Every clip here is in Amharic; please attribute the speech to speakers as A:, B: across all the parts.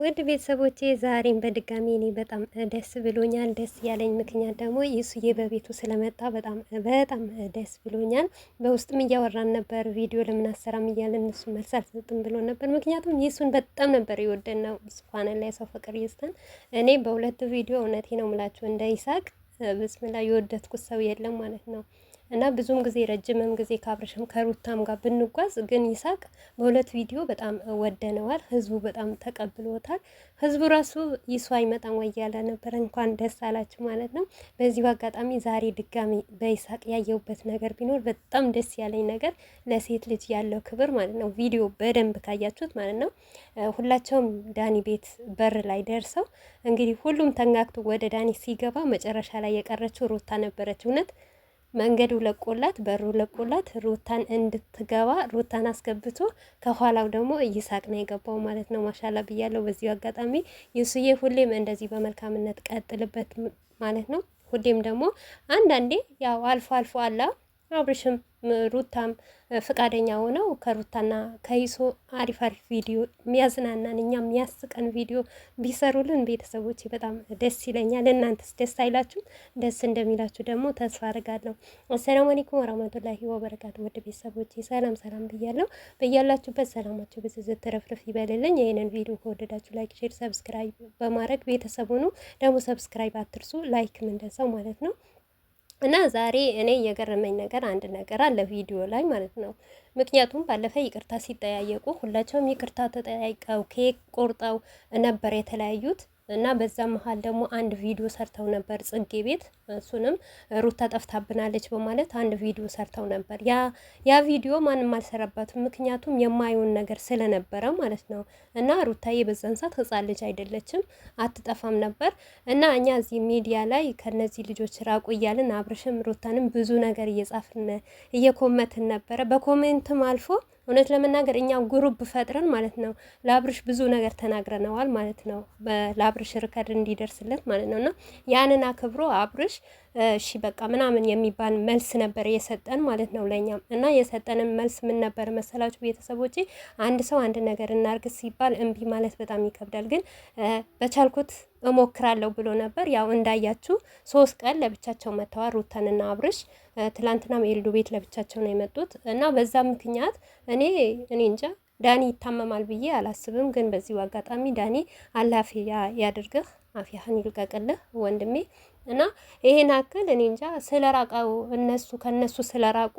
A: ውድ ቤተሰቦቼ ዛሬም በድጋሚ እኔ በጣም ደስ ብሎኛል። ደስ ያለኝ ምክንያት ደግሞ ይሱዬ በቤቱ ስለመጣ በጣም ደስ ብሎኛል። በውስጥም እያወራን ነበር፣ ቪዲዮ ለምን አሰራም እያለን እሱ መልስ አልሰጥም ብሎ ነበር። ምክንያቱም ይሱን በጣም ነበር የወደድነው። ስፋን ላይ ሰው ፍቅር ይስጠን። እኔ በሁለት ቪዲዮ እውነቴ ነው የምላችሁ እንደ ይሳቅ ብስምላ የወደድኩት ሰው የለም ማለት ነው። እና ብዙም ጊዜ ረጅምም ጊዜ ከአብርሽም ከሩታም ጋር ብንጓዝ ግን ይሳቅ በሁለት ቪዲዮ በጣም ወደነዋል። ህዝቡ በጣም ተቀብሎታል። ህዝቡ ራሱ ይሱ አይመጣም ወይ ያለ ነበር። እንኳን ደስ አላችሁ ማለት ነው። በዚሁ አጋጣሚ ዛሬ ድጋሚ በይሳቅ ያየሁበት ነገር ቢኖር በጣም ደስ ያለኝ ነገር ለሴት ልጅ ያለው ክብር ማለት ነው። ቪዲዮ በደንብ ካያችሁት ማለት ነው ሁላቸውም ዳኒ ቤት በር ላይ ደርሰው እንግዲህ ሁሉም ተንጋግቶ ወደ ዳኒ ሲገባ መጨረሻ ላይ የቀረችው ሩታ ነበረች። እውነት መንገዱ ለቆላት በሩ ለቆላት ሩታን እንድትገባ ሩታን አስገብቶ ከኋላው ደግሞ ይሳቅ ነው የገባው ማለት ነው። ማሻላ ብያለሁ። በዚሁ አጋጣሚ ይሱዬ ሁሌም እንደዚህ በመልካምነት ቀጥልበት ማለት ነው። ሁሌም ደግሞ አንዳንዴ ያው አልፎ አልፎ አላ አብርሽም ሩታም ፍቃደኛ ሆነው ከሩታና ከይሶ አሪፍ አሪፍ ቪዲዮ የሚያዝናናን እኛ የሚያስቀን ቪዲዮ ቢሰሩልን ቤተሰቦች በጣም ደስ ይለኛል። እናንተስ ደስ አይላችሁም? ደስ እንደሚላችሁ ደግሞ ተስፋ አድርጋለሁ። አሰላሙ አለይኩም ወራህመቱላሂ ወበረካቱ። ወደ ቤተሰቦች ሰላም ሰላም ብያለሁ። በያላችሁበት ሰላማችሁ ብዝዝት ተረፍረፍ ይበልልኝ። ይህንን ቪዲዮ ከወደዳችሁ ላይክ፣ ሼር፣ ሰብስክራይብ በማድረግ ቤተሰቡ ነው ደግሞ ሰብስክራይብ አትርሱ፣ ላይክም እንደዛው ማለት ነው። እና ዛሬ እኔ የገረመኝ ነገር አንድ ነገር አለ ቪዲዮ ላይ ማለት ነው። ምክንያቱም ባለፈ ይቅርታ ሲጠያየቁ ሁላቸውም ይቅርታ ተጠያይቀው ኬክ ቆርጠው ነበር የተለያዩት። እና በዛ መሀል ደግሞ አንድ ቪዲዮ ሰርተው ነበር ጽጌ ቤት። እሱንም ሩታ ጠፍታብናለች በማለት አንድ ቪዲዮ ሰርተው ነበር። ያ ቪዲዮ ማንም አልሰራባትም፣ ምክንያቱም የማየውን ነገር ስለነበረ ማለት ነው። እና ሩታዬ በዛን ሰዓት ህፃን ልጅ አይደለችም፣ አትጠፋም ነበር። እና እኛ እዚህ ሚዲያ ላይ ከነዚህ ልጆች ራቁ እያልን አብርሽም ሩታንም ብዙ ነገር እየጻፍን እየኮመትን ነበረ። በኮሜንትም አልፎ እውነት ለመናገር እኛ ጉሩብ ፈጥረን ማለት ነው ለአብርሽ ብዙ ነገር ተናግረነዋል ማለት ነው። ለአብርሽ ርከድ እንዲደርስለት ማለት ነው። እና ያንን አክብሮ አብርሽ እሺ በቃ ምናምን የሚባል መልስ ነበር የሰጠን ማለት ነው ለኛም። እና የሰጠንን መልስ ምን ነበር መሰላችሁ ቤተሰቦቼ? አንድ ሰው አንድ ነገር እናርግ ሲባል እምቢ ማለት በጣም ይከብዳል። ግን በቻልኩት እሞክራለሁ ብሎ ነበር። ያው እንዳያችሁ 3 ቀን ለብቻቸው መተዋል ሩታንና አብርሽ። ትላንትናም ኤልዱ ቤት ለብቻቸው ነው የመጡት። እና በዛ ምክንያት እኔ እንጃ ዳኒ ይታመማል ብዬ አላስብም። ግን በዚሁ አጋጣሚ ዳኒ አላፊ ያድርግህ፣ አፊያህን ይልቀቅልህ ወንድሜ። እና ይሄን አክል እኔ እንጃ ስለራቀው እነሱ ከነሱ ስለራቁ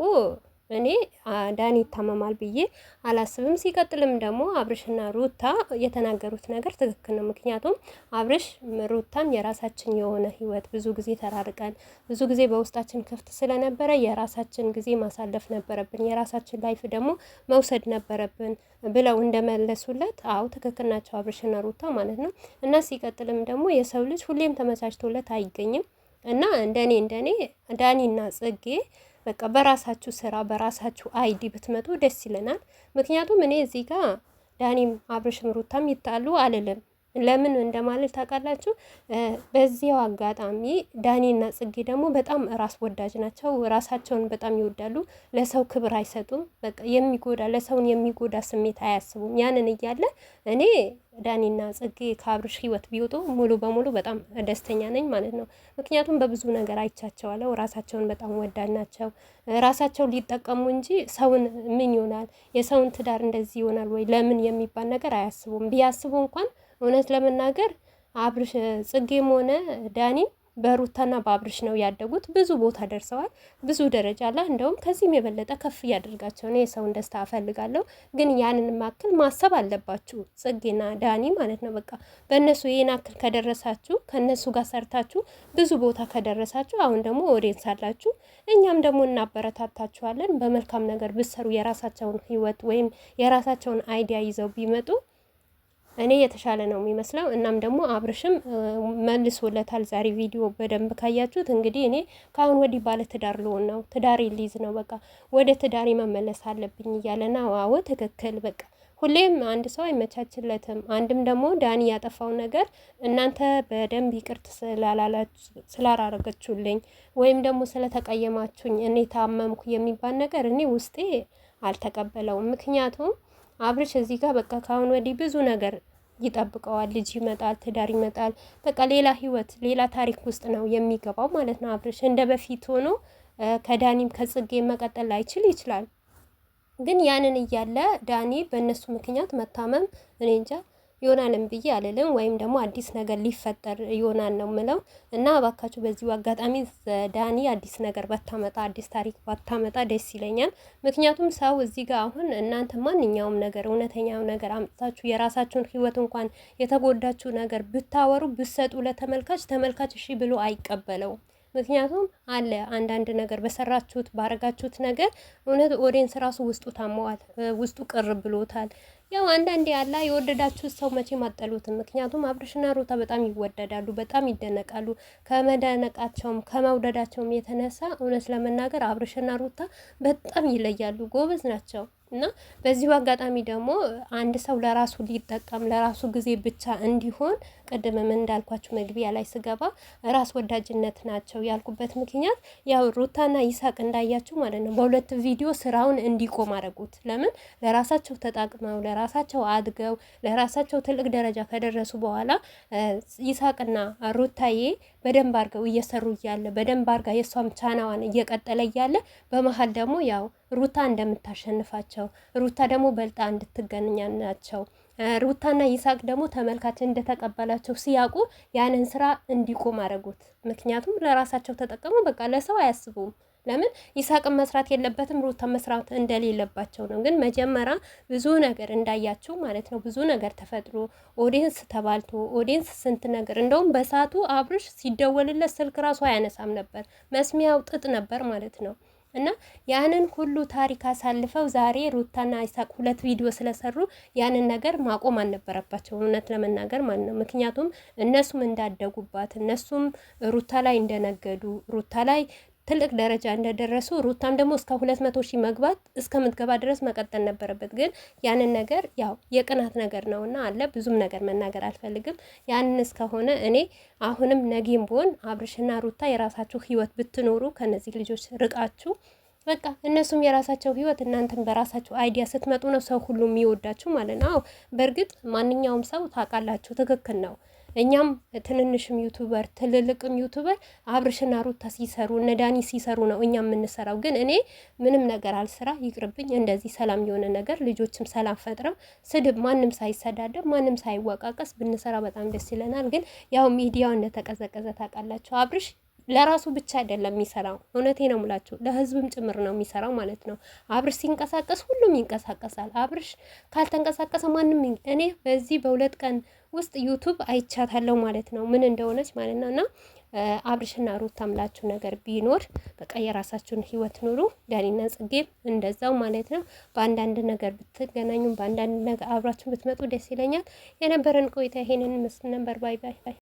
A: እኔ ዳኒ ይታመማል ብዬ አላስብም። ሲቀጥልም ደግሞ አብርሽና ሩታ የተናገሩት ነገር ትክክል ነው። ምክንያቱም አብርሽ ሩታም የራሳችን የሆነ ህይወት ብዙ ጊዜ ተራርቀን ብዙ ጊዜ በውስጣችን ክፍት ስለነበረ የራሳችን ጊዜ ማሳለፍ ነበረብን፣ የራሳችን ላይፍ ደግሞ መውሰድ ነበረብን ብለው እንደመለሱለት አዎ ትክክል ናቸው አብርሽና ሩታ ማለት ነው። እና ሲቀጥልም ደግሞ የሰው ልጅ ሁሌም ተመቻችቶለት አይገኝም። እና እንደኔ ዳኒና ጽጌ በቃ በራሳችሁ ስራ በራሳችሁ አይዲ ብትመጡ ደስ ይለናል። ምክንያቱም እኔ እዚህ ጋር ዳኒም አብርሽም ሩታም ይጣሉ አልልም። ለምን እንደማለት ታውቃላችሁ? በዚያው አጋጣሚ ዳኒና ጽጌ ደግሞ በጣም ራስ ወዳጅ ናቸው። ራሳቸውን በጣም ይወዳሉ። ለሰው ክብር አይሰጡም። በቃ ለሰውን የሚጎዳ ስሜት አያስቡም። ያንን እያለ እኔ ዳኒና ጽጌ ከአብርሽ ህይወት ቢወጡ ሙሉ በሙሉ በጣም ደስተኛ ነኝ ማለት ነው። ምክንያቱም በብዙ ነገር አይቻቸዋለሁ። ራሳቸውን በጣም ወዳድ ናቸው። ራሳቸው ሊጠቀሙ እንጂ ሰውን ምን ይሆናል የሰውን ትዳር እንደዚህ ይሆናል ወይ ለምን የሚባል ነገር አያስቡም። ቢያስቡ እንኳን እውነት ለመናገር አብርሽ ጽጌም ሆነ ዳኒ በሩታና በአብርሽ ነው ያደጉት። ብዙ ቦታ ደርሰዋል። ብዙ ደረጃ ላይ እንደውም ከዚህም የበለጠ ከፍ እያደርጋቸው ነው። የሰውን ደስታ እፈልጋለሁ። ግን ያንን ማክል ማሰብ አለባችሁ ጽጌና ዳኒ ማለት ነው። በቃ በእነሱ ይህን አክል ከደረሳችሁ ከእነሱ ጋር ሰርታችሁ ብዙ ቦታ ከደረሳችሁ አሁን ደግሞ ኦዲየንስ አላችሁ። እኛም ደግሞ እናበረታታችኋለን። በመልካም ነገር ብትሰሩ የራሳቸውን ህይወት ወይም የራሳቸውን አይዲያ ይዘው ቢመጡ እኔ የተሻለ ነው የሚመስለው። እናም ደግሞ አብርሽም መልሶለታል ዛሬ ቪዲዮ በደንብ ካያችሁት። እንግዲህ እኔ ከአሁን ወዲህ ባለ ትዳር ልሆን ነው፣ ትዳሬ ሊይዝ ነው፣ በቃ ወደ ትዳሬ መመለስ አለብኝ እያለና ዋው ትክክል። በቃ ሁሌም አንድ ሰው አይመቻችለትም። አንድም ደግሞ ዳኒ ያጠፋው ነገር እናንተ በደንብ ይቅርት ስላላረገችሁልኝ ወይም ደግሞ ስለተቀየማችሁኝ እኔ ታመምኩ የሚባል ነገር እኔ ውስጤ አልተቀበለውም። ምክንያቱም አብርሽ እዚህ ጋር በቃ ካሁን ወዲህ ብዙ ነገር ይጠብቀዋል። ልጅ ይመጣል፣ ትዳር ይመጣል። በቃ ሌላ ህይወት፣ ሌላ ታሪክ ውስጥ ነው የሚገባው ማለት ነው። አብርሽ እንደ በፊት ሆኖ ከዳኒም ከጽጌ መቀጠል ላይችል ይችላል። ግን ያንን እያለ ዳኒ በእነሱ ምክንያት መታመም እኔ እንጃ ይሆናልም ብዬ አልልም። ወይም ደግሞ አዲስ ነገር ሊፈጠር ይሆናል ነው ምለው እና እባካችሁ በዚሁ አጋጣሚ ዳኒ አዲስ ነገር ባታመጣ፣ አዲስ ታሪክ ባታመጣ ደስ ይለኛል። ምክንያቱም ሰው እዚህ ጋር አሁን እናንተ ማንኛውም ነገር እውነተኛው ነገር አምጥታችሁ የራሳችሁን ህይወት እንኳን የተጎዳችሁ ነገር ብታወሩ ብሰጡ ለተመልካች ተመልካች እሺ ብሎ አይቀበለውም። ምክንያቱም አለ አንዳንድ ነገር በሰራችሁት ባረጋችሁት ነገር እውነት ኦዲየንስ ራሱ ውስጡ ታመዋል፣ ውስጡ ቅር ብሎታል። ያው አንዳንዴ ያላ የወደዳችሁት ሰው መቼም አጠሉትም። ምክንያቱም አብርሽና ሩታ በጣም ይወደዳሉ፣ በጣም ይደነቃሉ። ከመደነቃቸውም ከመውደዳቸውም የተነሳ እውነት ለመናገር አብርሽና ሩታ በጣም ይለያሉ፣ ጎበዝ ናቸው። እና በዚሁ አጋጣሚ ደግሞ አንድ ሰው ለራሱ ሊጠቀም ለራሱ ጊዜ ብቻ እንዲሆን ቅድምም እንዳልኳችሁ መግቢያ ላይ ስገባ ራስ ወዳጅነት ናቸው ያልኩበት ምክንያት ያው ሩታና ይሳቅ እንዳያችሁ ማለት ነው በሁለት ቪዲዮ ስራውን እንዲቆም አደረጉት። ለምን ለራሳቸው ተጣቅመው ለራሳቸው አድገው ለራሳቸው ትልቅ ደረጃ ከደረሱ በኋላ ይሳቅና ሩታዬ በደንብ አድርገው እየሰሩ እያለ በደንብ አድርጋ የእሷም ቻናዋን እየቀጠለ እያለ በመሀል ደግሞ ያው ሩታ እንደምታሸንፋቸው ሩታ ደግሞ በልጣ እንድትገናኛቸው ሩታና ይሳቅ ደግሞ ተመልካች እንደተቀበላቸው ሲያውቁ ያንን ስራ እንዲቆም አደረጉት። ምክንያቱም ለራሳቸው ተጠቀሙ፣ በቃ ለሰው አያስቡም። ለምን ይሳቅን መስራት የለበትም ሩታ መስራት እንደሌለባቸው ነው። ግን መጀመሪያ ብዙ ነገር እንዳያችሁ ማለት ነው ብዙ ነገር ተፈጥሮ ኦዲየንስ ተባልቶ ኦዲየንስ ስንት ነገር እንደውም በሰዓቱ አብርሽ ሲደወልለት ስልክ ራሱ አያነሳም ነበር፣ መስሚያው ጥጥ ነበር ማለት ነው። እና ያንን ሁሉ ታሪክ አሳልፈው ዛሬ ሩታና ይሳቅ ሁለት ቪዲዮ ስለሰሩ ያንን ነገር ማቆም አልነበረባቸው እውነት ለመናገር ማለት ነው። ምክንያቱም እነሱም እንዳደጉባት እነሱም ሩታ ላይ እንደነገዱ ሩታ ላይ ትልቅ ደረጃ እንደደረሱ ሩታም ደግሞ እስከ 200 ሺህ መግባት እስከምትገባ ድረስ መቀጠል ነበረበት። ግን ያንን ነገር ያው የቅናት ነገር ነውና አለ ብዙም ነገር መናገር አልፈልግም። ያንን እስከሆነ እኔ አሁንም ነጊም ብሆን አብርሽና ሩታ የራሳችሁ ህይወት ብትኖሩ ከነዚህ ልጆች ርቃችሁ በቃ እነሱም የራሳቸው ህይወት እናንተም በራሳቸው አይዲያ ስትመጡ ነው ሰው ሁሉ የሚወዳችሁ ማለት ነው። በእርግጥ ማንኛውም ሰው ታውቃላችሁ ትክክል ነው። እኛም ትንንሽም ዩቱበር ትልልቅም ዩቱበር አብርሽና ሩታ ሲሰሩ እነ ዳኒ ሲሰሩ ነው እኛ የምንሰራው። ግን እኔ ምንም ነገር አልስራ ይቅርብኝ። እንደዚህ ሰላም የሆነ ነገር ልጆችም ሰላም ፈጥረው ስድብ ማንም ሳይሰዳደብ ማንም ሳይወቃቀስ ብንሰራ በጣም ደስ ይለናል። ግን ያው ሚዲያው እንደተቀዘቀዘ ታውቃላችሁ። አብርሽ ለራሱ ብቻ አይደለም የሚሰራው፣ እውነቴ ነው የምላችሁ ለህዝብም ጭምር ነው የሚሰራው ማለት ነው። አብርሽ ሲንቀሳቀስ ሁሉም ይንቀሳቀሳል። አብርሽ ካልተንቀሳቀሰ ማንም እኔ በዚህ በሁለት ቀን ውስጥ ዩቱብ አይቻታለሁ ማለት ነው ምን እንደሆነች ማለት ነው። እና አብርሽና ሩታ ምላችሁ ነገር ቢኖር በቃ የራሳችሁን ህይወት ኑሩ። ዳኒና ጽጌም እንደዛው ማለት ነው። በአንዳንድ ነገር ብትገናኙ በአንዳንድ ነገር አብራችሁ ብትመጡ ደስ ይለኛል። የነበረን ቆይታ ይሄንን መስል ነበር። ባይ ባይ ባይ።